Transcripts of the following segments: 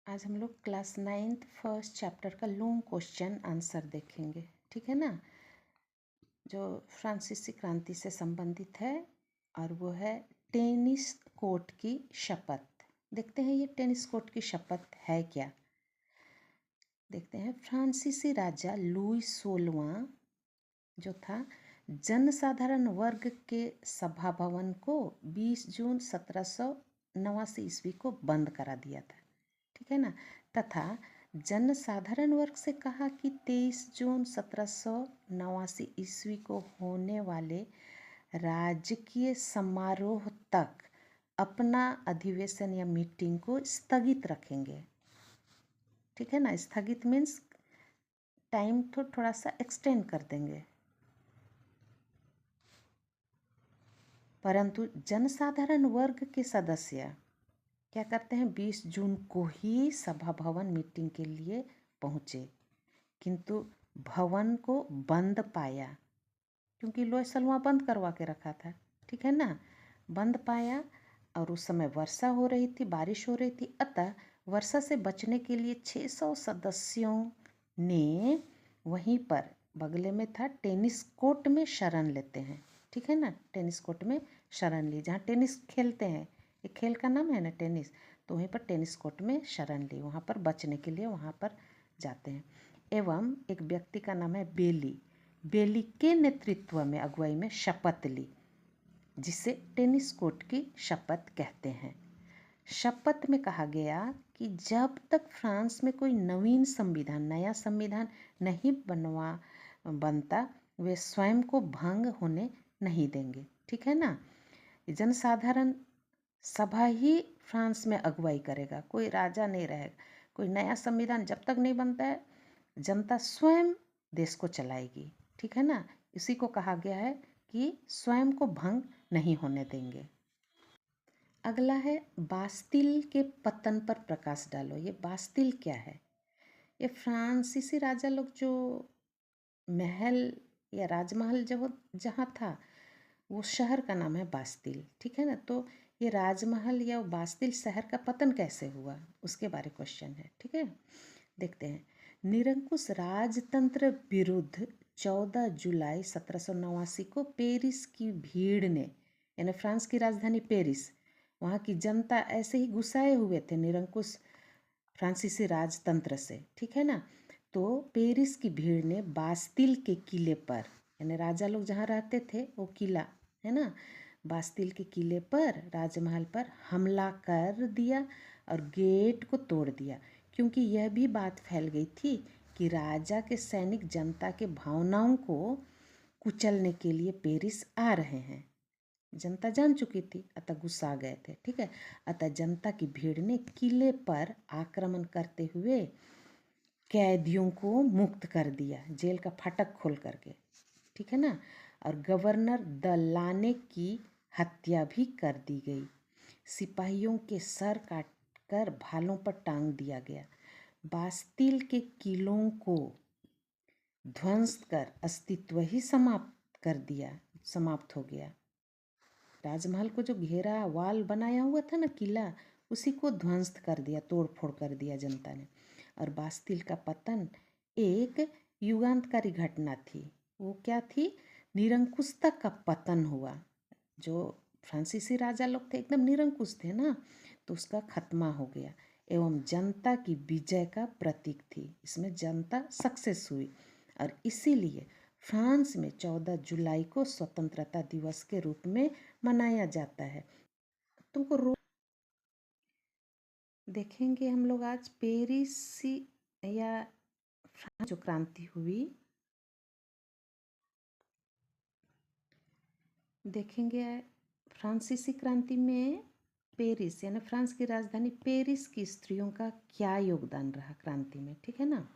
आज हम लोग क्लास 9th फर्स्ट चैप्टर का लॉन्ग क्वेश्चन आंसर देखेंगे। ठीक है ना, जो फ्रांसीसी क्रांति से संबंधित है और वो है टेनिस कोर्ट की शपथ। देखते हैं ये टेनिस कोर्ट की शपथ है क्या। देखते हैं, फ्रांसीसी राजा लुई 16वां जो था, जनसाधारण वर्ग के सभा भवन को 20 जून 1789 ईस्वी को बंद करा दिया था। ठीक है ना, तथा जनसाधारण वर्ग से कहा कि 23 जून 1789 ईस्वी को होने वाले राजकीय समारोह तक अपना अधिवेशन या मीटिंग को स्थगित रखेंगे। ठीक है ना, स्थगित मीन्स टाइम तो थोड़ा सा एक्सटेंड कर देंगे, परंतु जनसाधारण वर्ग के सदस्य क्या करते हैं, 20 जून को ही सभा भवन मीटिंग के लिए पहुँचे, किंतु भवन को बंद पाया क्योंकि लोई सलवा बंद करवा के रखा था। ठीक है ना, बंद पाया और उस समय वर्षा हो रही थी, बारिश हो रही थी, अतः वर्षा से बचने के लिए 600 सदस्यों ने वहीं पर बगले में था टेनिस कोर्ट में शरण लेते हैं। ठीक है ना, टेनिस कोर्ट में शरण ली, जहाँ टेनिस खेलते हैं, एक खेल का नाम है ना टेनिस, तो वहीं पर टेनिस कोर्ट में शरण ली, वहाँ पर बचने के लिए वहाँ पर जाते हैं। एवं एक व्यक्ति का नाम है बेली, बेली के नेतृत्व में अगुवाई में शपथ ली, जिसे टेनिस कोर्ट की शपथ कहते हैं। शपथ में कहा गया कि जब तक फ्रांस में कोई नवीन संविधान, नया संविधान नहीं बनता, वे स्वयं को भंग होने नहीं देंगे। ठीक है ना, जनसाधारण सभा ही फ्रांस में अगुवाई करेगा, कोई राजा नहीं रहेगा, कोई नया संविधान जब तक नहीं बनता है, जनता स्वयं देश को चलाएगी। ठीक है ना, इसी को कहा गया है कि स्वयं को भंग नहीं होने देंगे। अगला है बास्तिल के पतन पर प्रकाश डालो। ये बास्तिल क्या है? ये फ्रांसीसी राजा लोग जो महल या राजमहल जब जहाँ था, वो शहर का नाम है बास्तिल। ठीक है ना, तो ये राजमहल या बास्तिल शहर का पतन कैसे हुआ, उसके बारे क्वेश्चन है। ठीक है, देखते हैं। निरंकुश राजतंत्र विरुद्ध 14 जुलाई 1789 को पेरिस की भीड़ ने, यानी फ्रांस की राजधानी पेरिस, वहाँ की जनता ऐसे ही गुस्साए हुए थे निरंकुश फ्रांसीसी राजतंत्र से। ठीक है ना, तो पेरिस की भीड़ ने बास्तिल के किले पर, यानी राजा लोग जहाँ रहते थे वो किला है ना, बास्तिल के किले पर, राजमहल पर हमला कर दिया और गेट को तोड़ दिया, क्योंकि यह भी बात फैल गई थी कि राजा के सैनिक जनता के भावनाओं को कुचलने के लिए पेरिस आ रहे हैं। जनता जान चुकी थी, अतः गुस्सा गए थे। ठीक है, अतः जनता की भीड़ ने किले पर आक्रमण करते हुए कैदियों को मुक्त कर दिया, जेल का फाटक खोल करके। ठीक है ना, और गवर्नर दलाने की हत्या भी कर दी गई। सिपाहियों के सर काटकर भालों पर टांग दिया गया। बास्तिल के किलों को ध्वंस कर अस्तित्व ही समाप्त हो गया। राजमहल को जो घेरा वाल बनाया हुआ था ना, किला, उसी को ध्वंस कर दिया, तोड़ फोड़ कर दिया जनता ने। और बास्तिल का पतन एक युगांतकारी घटना थी। वो क्या थी? निरंकुशता का पतन हुआ। जो फ्रांसीसी राजा लोग थे एकदम निरंकुश थे ना, तो उसका खत्मा हो गया, एवं जनता की विजय का प्रतीक थी। इसमें जनता सक्सेस हुई और इसीलिए फ्रांस में 14 जुलाई को स्वतंत्रता दिवस के रूप में मनाया जाता है। तुमको देखेंगे हम लोग आज पेरिस या फ्रांस जो क्रांति हुई, देखेंगे फ्रांसीसी क्रांति में पेरिस यानी फ्रांस की राजधानी पेरिस की स्त्रियों का क्या योगदान रहा क्रांति में। ठीक है ना,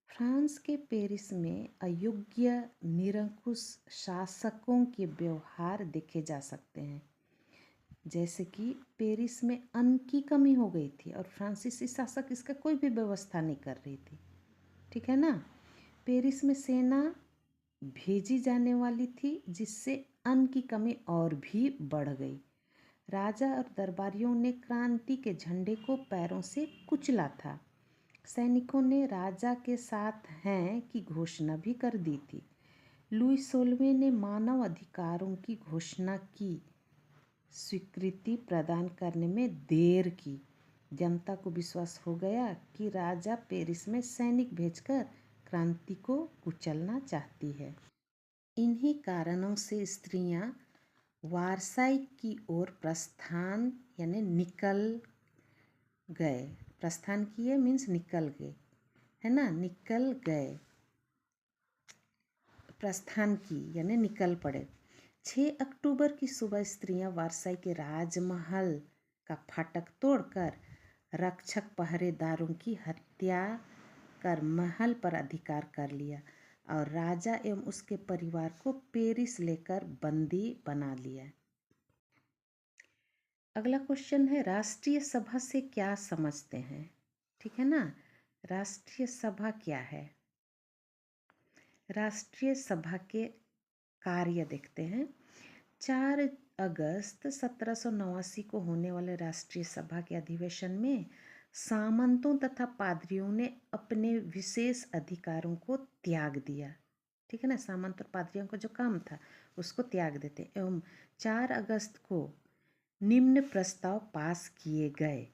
फ्रांस के पेरिस में अयोग्य निरंकुश शासकों के व्यवहार देखे जा सकते हैं, जैसे कि पेरिस में अन्न की कमी हो गई थी और फ्रांसीसी शासक इसका कोई भी व्यवस्था नहीं कर रही थी। ठीक है ना, पेरिस में सेना भेजी जाने वाली थी, जिससे अन्न की कमी और भी बढ़ गई। राजा और दरबारियों ने क्रांति के झंडे को पैरों से कुचला था। सैनिकों ने राजा के साथ हैं की घोषणा भी कर दी थी। लुई 16वें ने मानव अधिकारों की घोषणा की, स्वीकृति प्रदान करने में देर की। जनता को विश्वास हो गया कि राजा पेरिस में सैनिक भेजकर क्रांति को कुचलना चाहती है। इन्हीं कारणों से स्त्रियां वारसाई की ओर प्रस्थान यानी निकल गए। प्रस्थान किए मीन्स निकल गए, है ना, निकल गए, प्रस्थान की यानी निकल पड़े। 6 अक्टूबर की सुबह स्त्रियां वारसाई के राजमहल का फाटक तोड़कर रक्षक पहरेदारों की हत्या कर महल पर अधिकार कर लिया और राजा एवं उसके परिवार को पेरिस लेकर बंदी बना लिया। अगला क्वेश्चन है, राष्ट्रीय सभा से क्या समझते हैं? ठीक है ना, राष्ट्रीय सभा क्या है? राष्ट्रीय सभा के कार्य देखते हैं। 4 अगस्त 1789 को होने वाले राष्ट्रीय सभा के अधिवेशन में सामंतों तथा पादरियों ने अपने विशेष अधिकारों को त्याग दिया। ठीक है ना, सामंत और पादरियों का जो काम था उसको त्याग देते एवं 4 अगस्त को निम्न प्रस्ताव पास किए गए।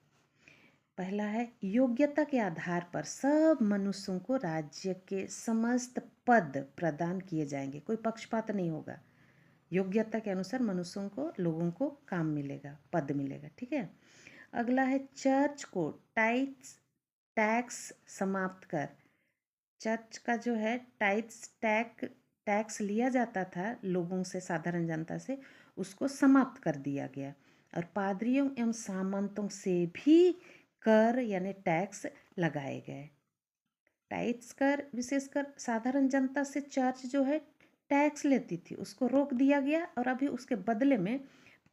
पहला है, योग्यता के आधार पर सब मनुष्यों को राज्य के समस्त पद प्रदान किए जाएंगे, कोई पक्षपात नहीं होगा। योग्यता के अनुसार मनुष्यों को, लोगों को काम मिलेगा, पद मिलेगा। ठीक है। अगला है, चर्च को टैक्स समाप्त कर, चर्च का जो है टैक्स लिया जाता था लोगों से, साधारण जनता से, उसको समाप्त कर दिया गया और पादरियों एवं सामंतों से भी कर यानी टैक्स लगाए गए। टैक्स कर विशेषकर साधारण जनता से चर्च जो है टैक्स लेती थी, उसको रोक दिया गया और अभी उसके बदले में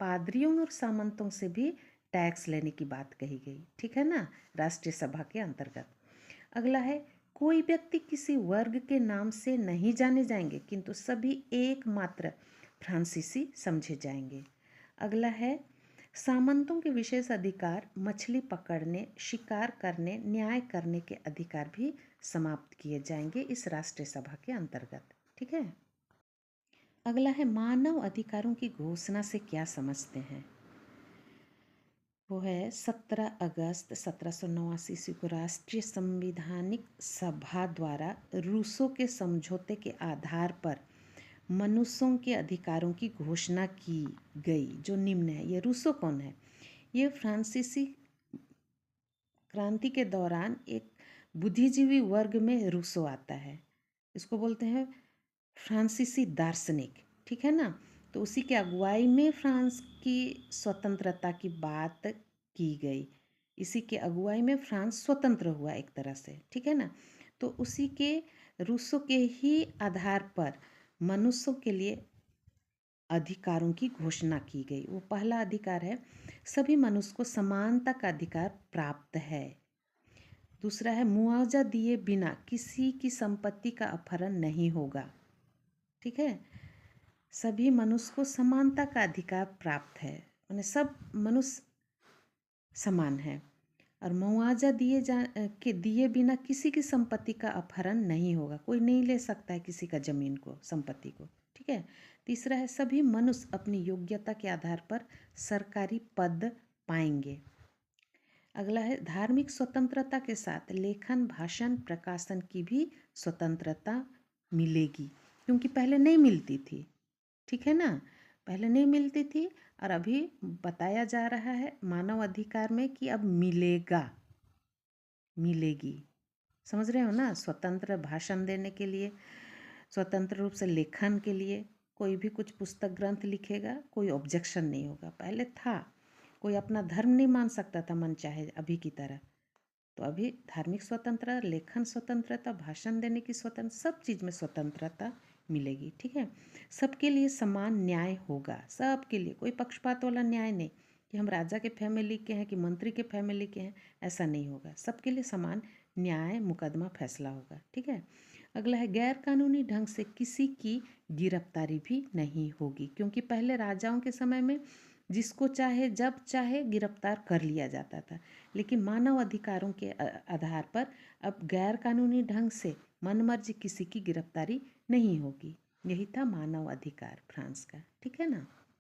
पादरियों और सामंतों से भी टैक्स लेने की बात कही गई। ठीक है ना, राष्ट्रीय सभा के अंतर्गत। अगला है, कोई व्यक्ति किसी वर्ग के नाम से नहीं जाने जाएंगे किंतु सभी एकमात्र फ्रांसीसी समझे जाएंगे। अगला है, सामंतों के विशेष अधिकार मछली पकड़ने, शिकार करने, न्याय करने के अधिकार भी समाप्त किए जाएंगे इस राष्ट्रीय सभा के अंतर्गत। ठीक है। अगला है, मानव अधिकारों की घोषणा से क्या समझते हैं? वो है 17 अगस्त 1789 ईस्वी को राष्ट्रीय संवैधानिक सभा द्वारा रूसो के समझौते के आधार पर मनुष्यों के अधिकारों की घोषणा की गई, जो निम्न है। ये रूसो कौन है? ये फ्रांसीसी क्रांति के दौरान एक बुद्धिजीवी वर्ग में रूसो आता है। इसको बोलते हैं फ्रांसीसी दार्शनिक। ठीक है ना, तो उसी के अगुवाई में फ्रांस की स्वतंत्रता की बात की गई। इसी के अगुवाई में फ्रांस स्वतंत्र हुआ एक तरह से। ठीक है ना, तो उसी के रूसो के ही आधार पर मनुष्यों के लिए अधिकारों की घोषणा की गई। वो पहला अधिकार है, सभी मनुष्य को समानता का अधिकार प्राप्त है। दूसरा है, मुआवजा दिए बिना किसी की संपत्ति का अपहरण नहीं होगा। ठीक है, सभी मनुष्य को समानता का अधिकार प्राप्त है, माने सब मनुष्य समान है। और मुआवजा दिए बिना किसी की संपत्ति का अपहरण नहीं होगा, कोई नहीं ले सकता है किसी का जमीन को, संपत्ति को। ठीक है। तीसरा है, सभी मनुष्य अपनी योग्यता के आधार पर सरकारी पद पाएंगे। अगला है, धार्मिक स्वतंत्रता के साथ लेखन, भाषण, प्रकाशन की भी स्वतंत्रता मिलेगी, क्योंकि पहले नहीं मिलती थी। ठीक है ना, पहले नहीं मिलती थी और अभी बताया जा रहा है मानव अधिकार में कि अब मिलेगी। समझ रहे हो ना, स्वतंत्र भाषण देने के लिए, स्वतंत्र रूप से लेखन के लिए, कोई भी कुछ पुस्तक ग्रंथ लिखेगा कोई ऑब्जेक्शन नहीं होगा। पहले था, कोई अपना धर्म नहीं मान सकता था मन चाहे अभी की तरह। तो अभी धार्मिक स्वतंत्रता, लेखन स्वतंत्रता, भाषण देने की स्वतंत्रता, सब चीज़ में स्वतंत्रता मिलेगी। ठीक है। सबके लिए समान न्याय होगा, सबके लिए, कोई पक्षपात वाला न्याय नहीं कि हम राजा के फैमिली के हैं कि मंत्री के फैमिली के हैं, ऐसा नहीं होगा। सबके लिए समान न्याय, मुकदमा, फैसला होगा। ठीक है। अगला है, गैर कानूनी ढंग से किसी की गिरफ्तारी भी नहीं होगी, क्योंकि पहले राजाओं के समय में जिसको चाहे जब चाहे गिरफ्तार कर लिया जाता था। लेकिन मानव अधिकारों के आधार पर अब गैर कानूनी ढंग से मनमर्जी किसी की गिरफ्तारी नहीं होगी। यही था मानव अधिकार फ्रांस का, ठीक है ना।